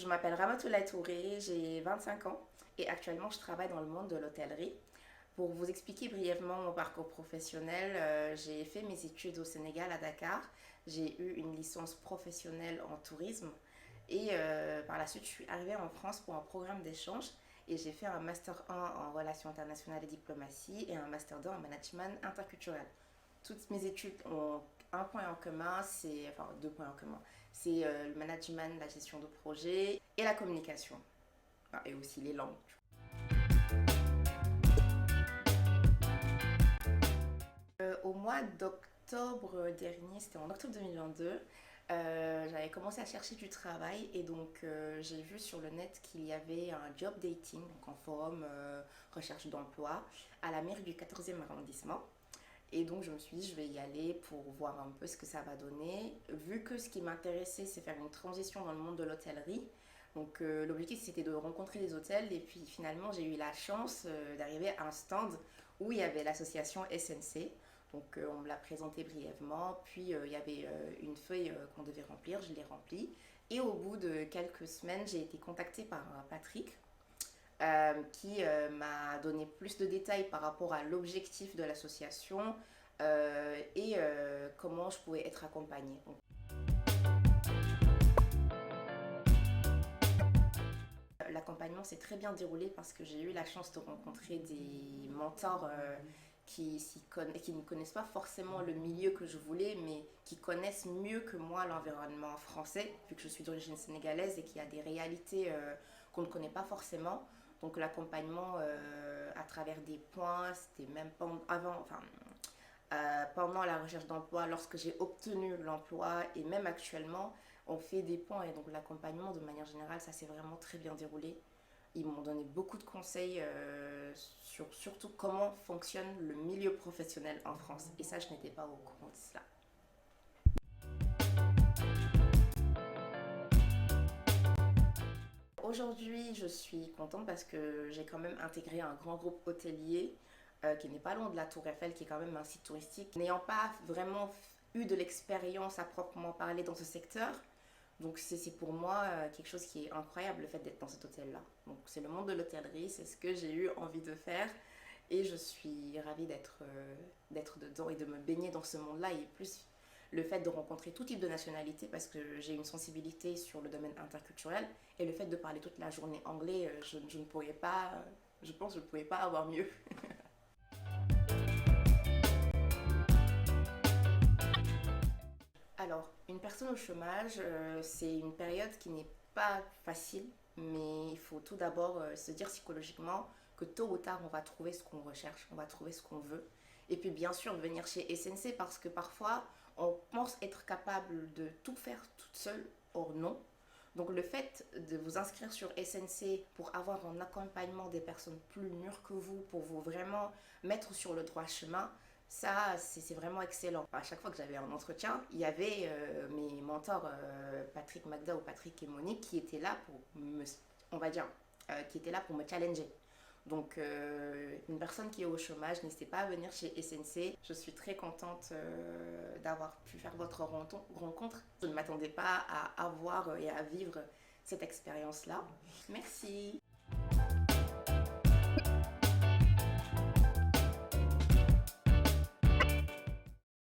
Je m'appelle Ramatoulaye Touré, j'ai 25 ans et actuellement je travaille dans le monde de l'hôtellerie. Pour vous expliquer brièvement mon parcours professionnel, j'ai fait mes études au Sénégal à Dakar. J'ai eu une licence professionnelle en tourisme et par la suite je suis arrivée en France pour un programme d'échange et j'ai fait un master 1 en relations internationales et diplomatie et un master 2 en management interculturel. Toutes mes études ont un point en commun, enfin deux points en commun. C'est le management, la gestion de projet et la communication. Ah, et aussi les langues. Au mois d'octobre dernier, c'était en octobre 2022, j'avais commencé à chercher du travail et donc j'ai vu sur le net qu'il y avait un job dating, donc un forum recherche d'emploi à la mairie du 14e arrondissement. Et donc je me suis dit, je vais y aller pour voir un peu ce que ça va donner. Vu que ce qui m'intéressait, c'est faire une transition dans le monde de l'hôtellerie. Donc l'objectif, c'était de rencontrer des hôtels. Et puis finalement, j'ai eu la chance d'arriver à un stand où il y avait l'association SNC. Donc on me l'a présenté brièvement. Puis il y avait une feuille qu'on devait remplir. Je l'ai remplie. Et au bout de quelques semaines, j'ai été contactée par Patrick, qui m'a donné plus de détails par rapport à l'objectif de l'association et comment je pouvais être accompagnée. Donc, l'accompagnement s'est très bien déroulé parce que j'ai eu la chance de rencontrer des mentors qui ne connaissent pas forcément le milieu que je voulais, mais qui connaissent mieux que moi l'environnement français, vu que je suis d'origine sénégalaise et qu'il y a des réalités qu'on ne connaît pas forcément. Donc l'accompagnement à travers des points, c'était même pendant la recherche d'emploi, lorsque j'ai obtenu l'emploi et même actuellement, on fait des points et donc l'accompagnement de manière générale, ça s'est vraiment très bien déroulé. Ils m'ont donné beaucoup de conseils sur surtout comment fonctionne le milieu professionnel en France. Et ça, je n'étais pas au courant de cela. Aujourd'hui, je suis contente parce que j'ai quand même intégré un grand groupe hôtelier qui n'est pas loin de la Tour Eiffel, qui est quand même un site touristique. N'ayant pas vraiment eu de l'expérience à proprement parler dans ce secteur, donc c'est pour moi quelque chose qui est incroyable, le fait d'être dans cet hôtel-là. Donc c'est le monde de l'hôtellerie, c'est ce que j'ai eu envie de faire et je suis ravie d'être dedans et de me baigner dans ce monde-là et plus le fait de rencontrer tout type de nationalité parce que j'ai une sensibilité sur le domaine interculturel et le fait de parler toute la journée anglais, je ne pourrais pas, je pense que je ne pouvais pas avoir mieux. Alors, une personne au chômage, c'est une période qui n'est pas facile, mais il faut tout d'abord se dire psychologiquement que tôt ou tard, on va trouver ce qu'on recherche, on va trouver ce qu'on veut. Et puis bien sûr, venir chez SNC parce que parfois, on pense être capable de tout faire toute seule, or non. Donc le fait de vous inscrire sur SNC pour avoir un accompagnement des personnes plus mûres que vous, pour vous vraiment mettre sur le droit chemin, ça, c'est vraiment excellent. À chaque fois que j'avais un entretien, il y avait mes mentors, Patrick Magda ou Patrick et Monique, qui étaient là pour me, on va dire, qui étaient là pour me challenger. Donc, une personne qui est au chômage, n'hésitez pas à venir chez SNC. Je suis très contente d'avoir pu faire votre rencontre. Je ne m'attendais pas à avoir et à vivre cette expérience-là. Merci.